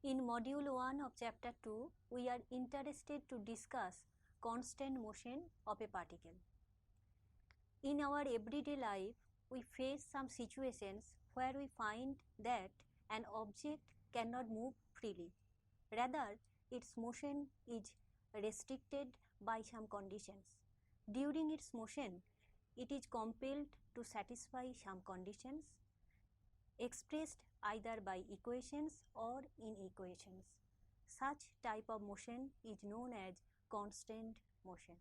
In Module 1 of Chapter 2, we are interested to discuss constant motion of a particle. In our everyday life, we face some situations where we find that an object cannot move freely. Rather, its motion is restricted by some conditions. During its motion, it is compelled to satisfy some conditions expressed either by equations or in equations. Such type of motion is known as constant motion.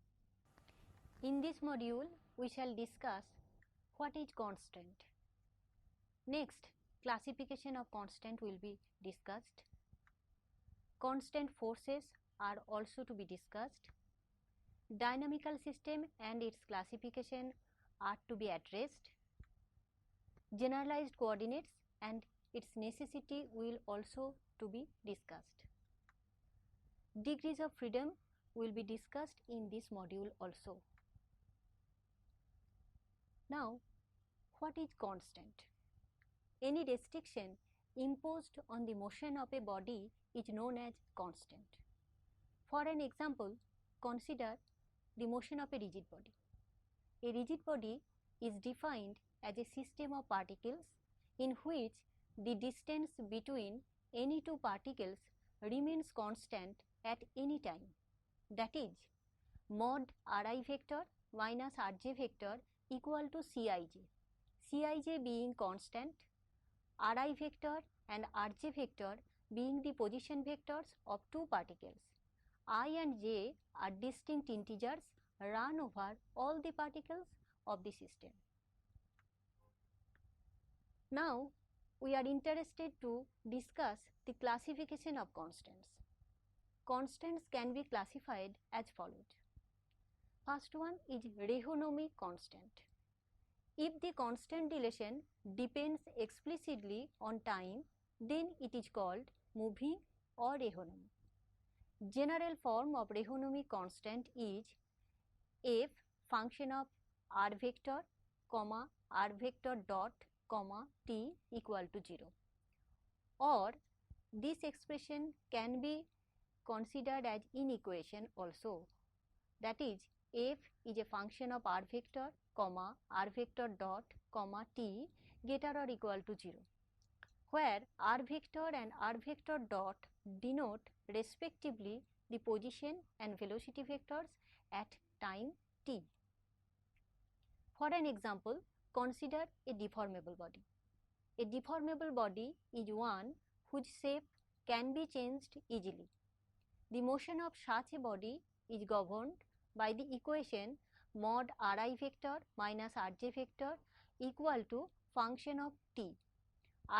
In this module, we shall discuss what is constant. Next, classification of constant will be discussed. Constant forces are also to be discussed. Dynamical system and its classification are to be addressed. Generalized coordinates and its necessity will also to be discussed. Degrees of freedom will be discussed in this module also. Now, what is constant? Any restriction imposed on the motion of a body is known as constant. For an example, consider the motion of a rigid body. A rigid body is defined as a system of particles in which the distance between any two particles remains constant at any time. That is, mod Ri vector minus Rj vector equal to Cij. Cij being constant, Ri vector and Rj vector being the position vectors of two particles. I and j are distinct integers run over all the particles of the system. Now, we are interested to discuss the classification of constants. Constants can be classified as follows. First one is Rehonomic constant. If the constant relation depends explicitly on time, then it is called moving or Rehonomic. General form of Rehonomic constant is f function of r vector, comma r vector dot, comma t equal to 0. Or this expression can be considered as inequation also. That is, f is a function of r vector, comma r vector dot, comma t greater or equal to 0, where r vector and r vector dot denote respectively the position and velocity vectors at time t. For an example, consider a deformable body. A deformable body is one whose shape can be changed easily. The motion of such a body is governed by the equation mod Ri vector minus Rj vector equal to function of t.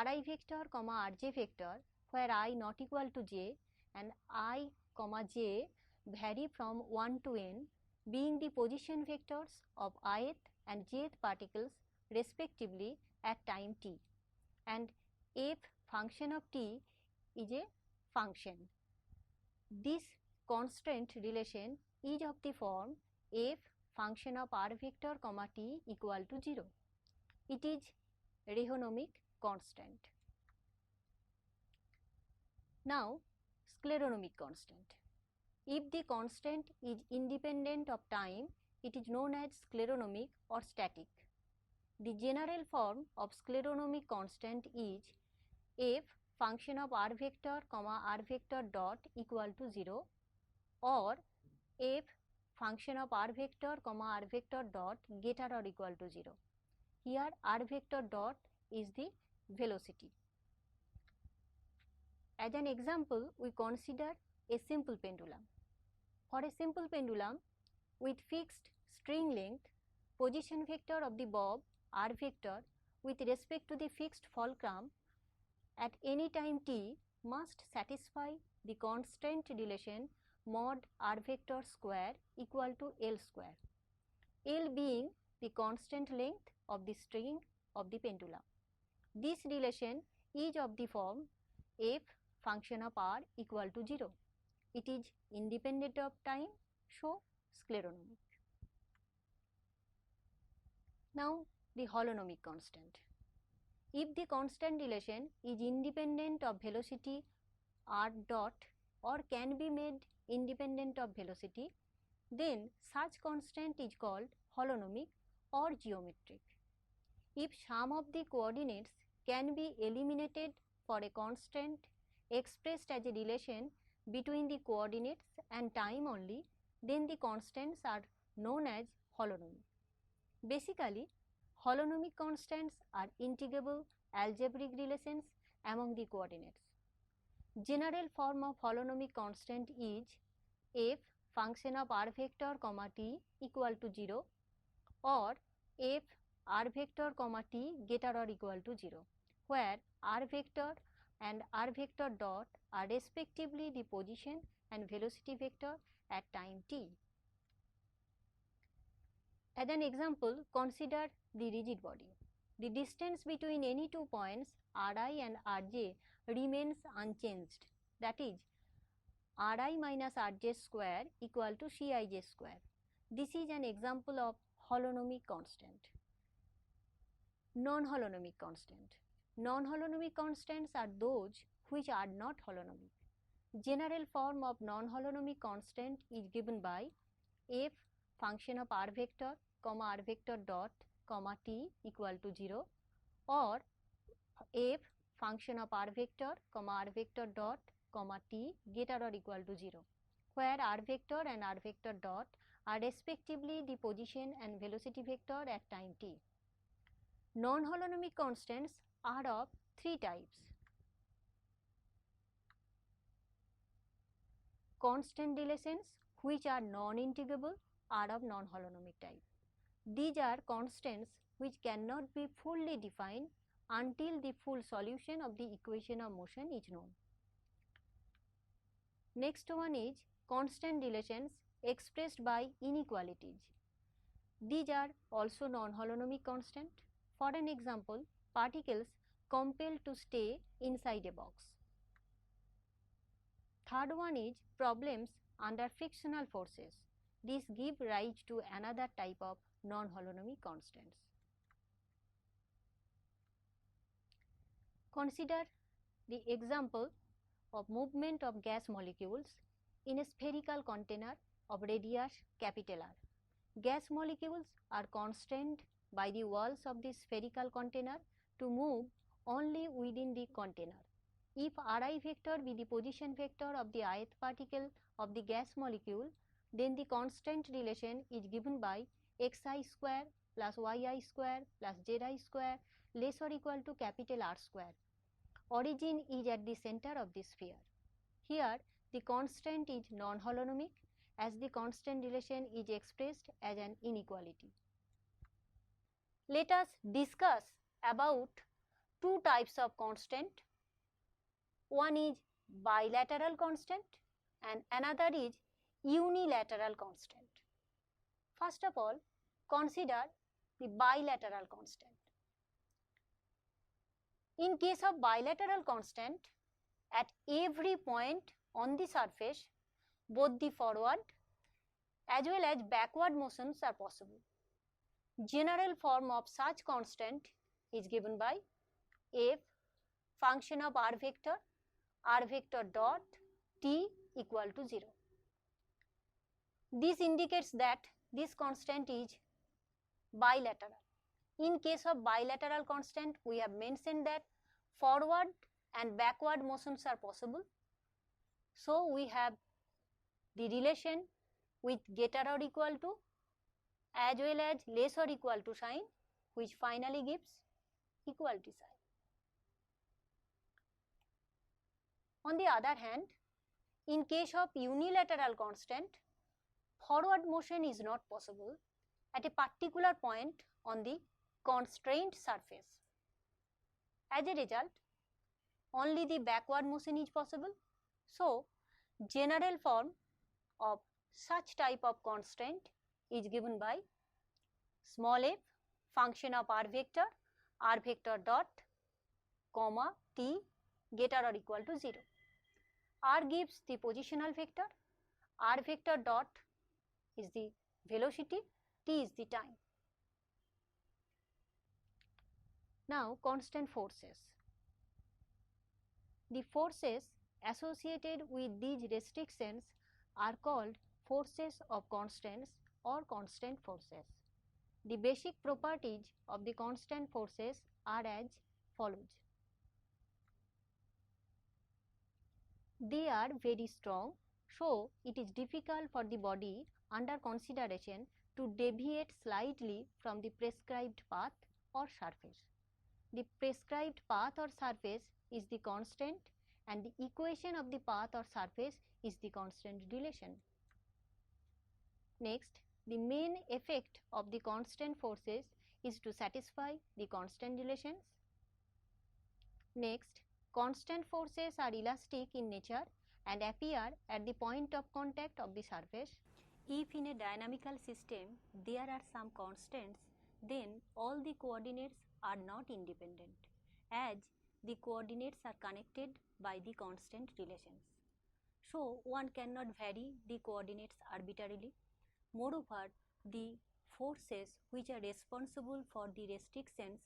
Ri vector comma Rj vector, where I not equal to j and I comma j vary from 1 to n, being the position vectors of ith and jth particles respectively at time t, and f function of t is a function. This constant relation is of the form f function of r vector comma t equal to 0. It is Rehonomic constant. Now, scleronomic constant. If the constant is independent of time, it is known as scleronomic or static. The general form of scleronomic constant is f function of r vector comma r vector dot equal to 0, or f function of r vector comma r vector dot greater or equal to 0. Here r vector dot is the velocity. As an example, we consider a simple pendulum. For a simple pendulum with fixed string length, position vector of the bob r vector with respect to the fixed fulcrum at any time t must satisfy the constant relation mod r vector square equal to L square, L being the constant length of the string of the pendulum. This relation is of the form f function of r equal to 0. It is independent of time, so scleronomic. Now, the holonomic constant. If the constant relation is independent of velocity r dot or can be made independent of velocity, then such constant is called holonomic or geometric. If sum of the coordinates can be eliminated for a constant expressed as a relation between the coordinates and time only, then the constants are known as holonomic. Basically, holonomic constants are integrable algebraic relations among the coordinates. General form of holonomic constant is f function of r vector comma t equal to 0 or f r vector comma t greater or equal to 0, where r vector and r vector dot are respectively the position and velocity vector at time t. As an example, consider the rigid body. The distance between any two points Ri and Rj remains unchanged, that is Ri minus Rj square equal to Cij square. This is an example of holonomic constant. Non-holonomic constant. Non-holonomic constants are those which are not holonomic. General form of non-holonomic constant is given by f function of r vector comma r vector dot comma t equal to 0 or f function of r vector comma r vector dot comma t greater or equal to 0, where r vector and r vector dot are respectively the position and velocity vector at time t. Non-holonomic constants are of three types. Constant relations which are non-integrable are of non-holonomic type. These are constants which cannot be fully defined until the full solution of the equation of motion is known. Next one is constant relations expressed by inequalities. These are also non-holonomic constant. For an example, particles compelled to stay inside a box. Third one is problems under frictional forces. These give rise to another type of non-holonomic constants. Consider the example of movement of gas molecules in a spherical container of radius capital R. Gas molecules are constrained by the walls of the spherical container to move only within the container. If Ri vector be the position vector of the ith particle of the gas molecule, then the constant relation is given by xi square plus yi square plus zi square less or equal to capital R square. Origin is at the center of the sphere. Here the constant is non-holonomic as the constant relation is expressed as an inequality. Let us discuss about two types of constant. One is bilateral constant and another is unilateral constant. First of all, consider the bilateral constant. In case of bilateral constant, at every point on the surface, both the forward as well as backward motions are possible. General form of such constant is given by f function of r vector dot t equal to 0. This indicates that this constant is bilateral. In case of bilateral constant, we have mentioned that forward and backward motions are possible. So we have the relation with greater or equal to as well as less or equal to sign, which finally gives equality sign. On the other hand, in case of unilateral constant, forward motion is not possible at a particular point on the constrained surface. As a result, only the backward motion is possible. So, general form of such type of constraint is given by small f function of r vector dot comma t greater or equal to 0. R gives the positional vector, r vector dot is the velocity, t is the time. Now constant forces. The forces associated with these restrictions are called forces of constants or constant forces. The basic properties of the constant forces are as follows. They are very strong, so it is difficult for the body under consideration to deviate slightly from the prescribed path or surface. The prescribed path or surface is the constant and the equation of the path or surface is the constant relation. Next, the main effect of the constant forces is to satisfy the constant relations. Next, constant forces are elastic in nature and appear at the point of contact of the surface. If in a dynamical system there are some constants, then all the coordinates are not independent, as the coordinates are connected by the constant relations. So, one cannot vary the coordinates arbitrarily. Moreover, the forces which are responsible for the restrictions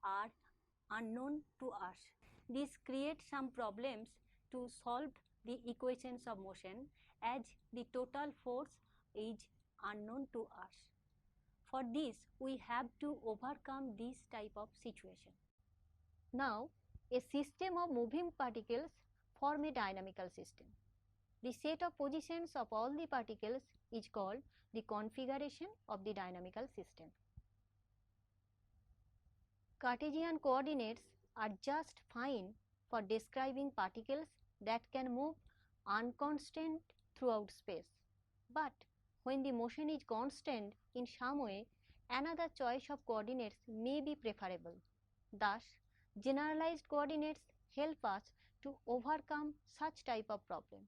are unknown to us. This creates some problems to solve the equations of motion, as the total force is unknown to us. For this, we have to overcome this type of situation. Now, a system of moving particles form a dynamical system. The set of positions of all the particles is called the configuration of the dynamical system. Cartesian coordinates are just fine for describing particles that can move unconstant throughout space. But when the motion is constant in some way, another choice of coordinates may be preferable. Thus, generalized coordinates help us to overcome such type of problem.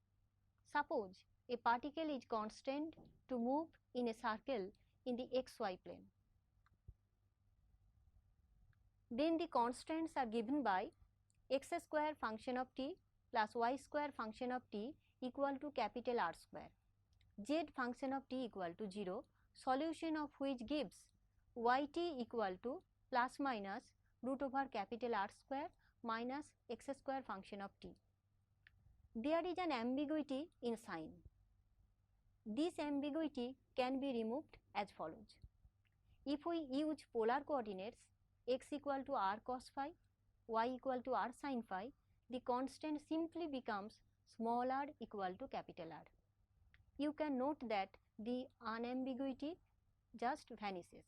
Suppose a particle is constant to move in a circle in the xy plane. Then the constants are given by x square function of t plus y square function of t equal to capital R square, z function of t equal to 0, solution of which gives yt equal to plus minus root over capital R square minus x square function of t. There is an ambiguity in sign. This ambiguity can be removed as follows. If we use polar coordinates x equal to r cos phi, y equal to r sin phi, the constant simply becomes small r equal to capital R. You can note that the unambiguity just vanishes.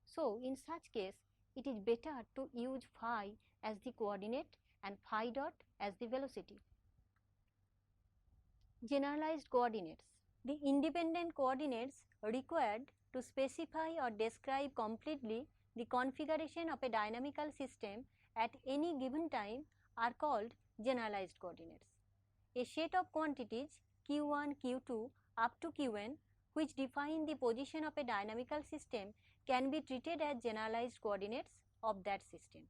So, in such case, it is better to use phi as the coordinate and phi dot as the velocity. Generalized coordinates. The independent coordinates required to specify or describe completely the configuration of a dynamical system at any given time are called generalized coordinates. A set of quantities q1, q2 up to qn which define the position of a dynamical system can be treated as generalized coordinates of that system,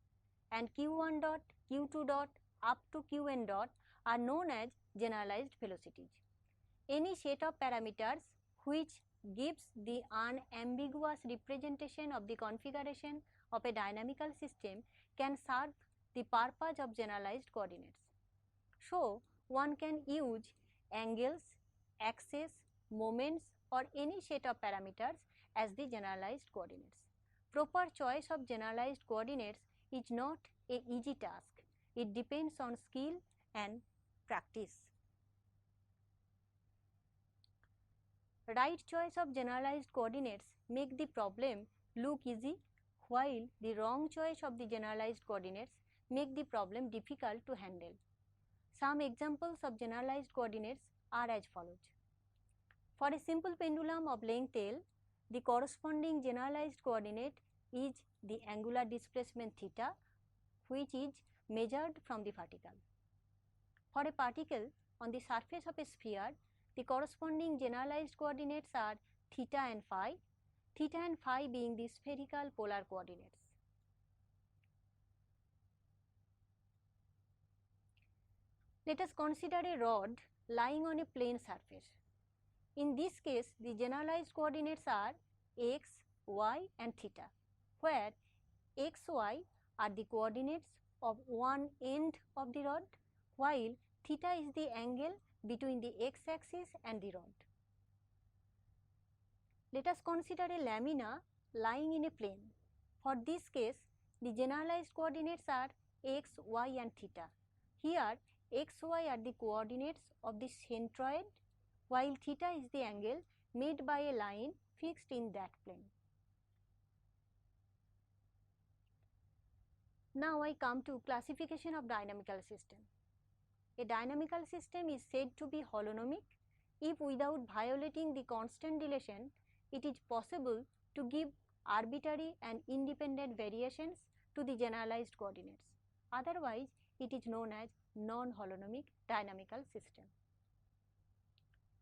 and q1 dot, q2 dot up to qn dot are known as generalized velocities. Any set of parameters which gives the unambiguous representation of the configuration of a dynamical system can serve the purpose of generalized coordinates. So, one can use angles, axes, moments or any set of parameters as the generalized coordinates. Proper choice of generalized coordinates is not an easy task. It depends on skill and practice. Right choice of generalized coordinates make the problem look easy, while the wrong choice of the generalized coordinates make the problem difficult to handle. Some examples of generalized coordinates are as follows. For a simple pendulum of length L, the corresponding generalized coordinate is the angular displacement theta, which is measured from the vertical. For a particle on the surface of a sphere, the corresponding generalized coordinates are theta and phi being the spherical polar coordinates. Let us consider a rod lying on a plane surface. In this case, the generalized coordinates are x, y and theta, where x, y are the coordinates of one end of the rod, while theta is the angle between the x-axis and the rod. Let us consider a lamina lying in a plane. For this case, the generalized coordinates are x, y and theta. Here x, y are the coordinates of the centroid, while theta is the angle made by a line fixed in that plane. Now I come to classification of dynamical system. A dynamical system is said to be holonomic if, without violating the constant relation, it is possible to give arbitrary and independent variations to the generalized coordinates. Otherwise, it is known as non-holonomic dynamical system.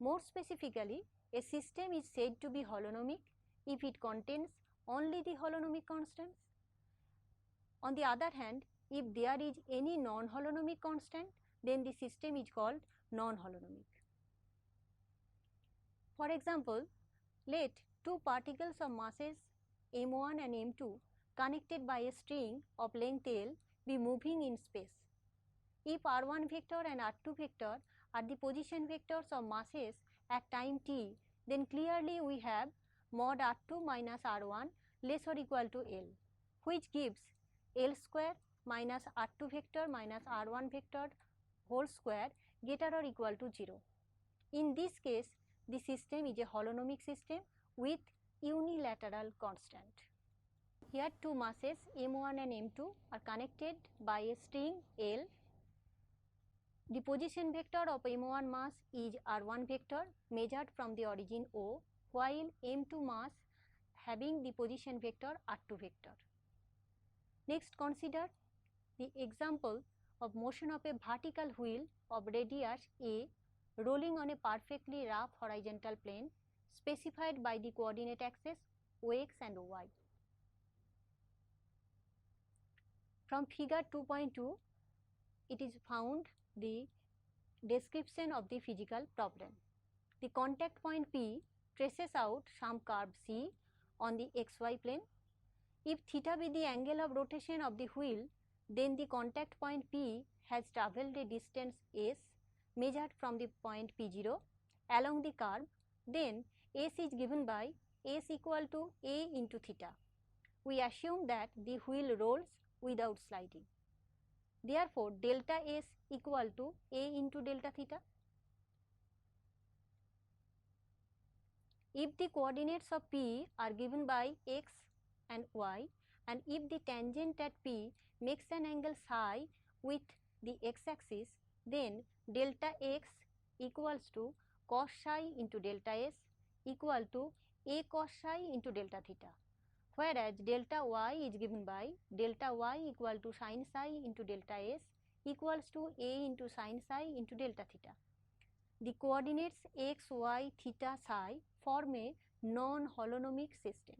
More specifically, a system is said to be holonomic if it contains only the holonomic constants. On the other hand, if there is any non-holonomic constant, then the system is called non-holonomic. For example, let two particles of masses m1 and m2 connected by a string of length L be moving in space. If r1 vector and r2 vector are the position vectors of masses at time t, then clearly we have mod r2 minus r1 less or equal to L, which gives L square minus r2 vector minus r1 vector whole square greater or equal to 0. In this case, the system is a holonomic system with unilateral constant. Here two masses m1 and m2 are connected by a string L. The position vector of m1 mass is r1 vector measured from the origin O, while m2 mass having the position vector r2 vector. Next, consider the example of motion of a vertical wheel of radius a rolling on a perfectly rough horizontal plane specified by the coordinate axes Ox and Oy. From figure 2.2, it is found the description of the physical problem. The contact point P traces out some curve C on the xy plane. If theta be the angle of rotation of the wheel, then the contact point P has travelled a distance s measured from the point P0 along the curve. Then s is given by s equal to a into theta. We assume that the wheel rolls without sliding. Therefore, delta s equal to a into delta theta. If the coordinates of P are given by x and y, and if the tangent at P makes an angle psi with the x-axis, then delta x equals to cos psi into delta s equal to a cos psi into delta theta, whereas delta y is given by delta y equal to sin psi into delta s equals to a into sin psi into delta theta. The coordinates x, y, theta, psi form a non-holonomic system.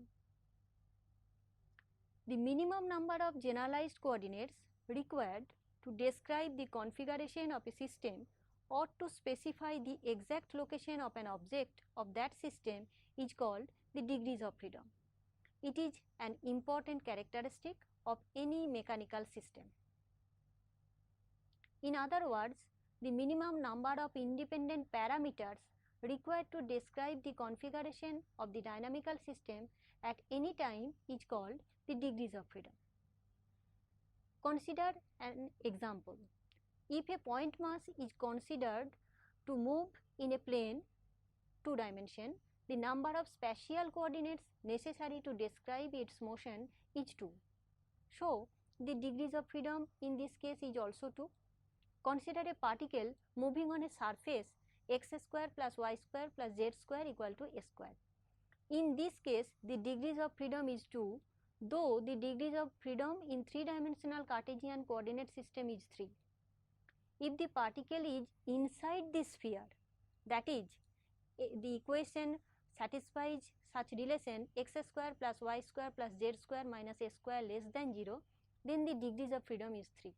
The minimum number of generalized coordinates required to describe the configuration of a system or to specify the exact location of an object of that system is called the degrees of freedom. It is an important characteristic of any mechanical system. In other words, the minimum number of independent parameters required to describe the configuration of the dynamical system at any time is called the degrees of freedom. Consider an example. If a point mass is considered to move in a plane 2 dimension, the number of spatial coordinates necessary to describe its motion is 2. So, the degrees of freedom in this case is also 2. Consider a particle moving on a surface x square plus y square plus z square equal to a square. In this case, the degrees of freedom is 2, though the degrees of freedom in 3-dimensional Cartesian coordinate system is 3. If the particle is inside the sphere, that is, the equation satisfies such relation x square plus y square plus z square minus a square less than 0, then the degrees of freedom is 3.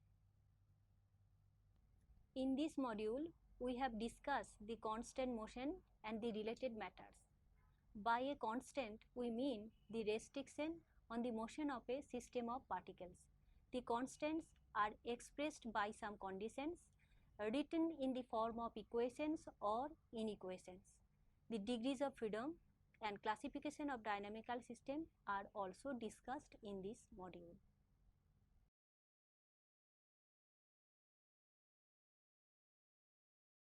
In this module, we have discussed the constant motion and the related matters. By a constant, we mean the restriction on the motion of a system of particles. The constants are expressed by some conditions written in the form of equations or inequations. The degrees of freedom and classification of dynamical system are also discussed in this module.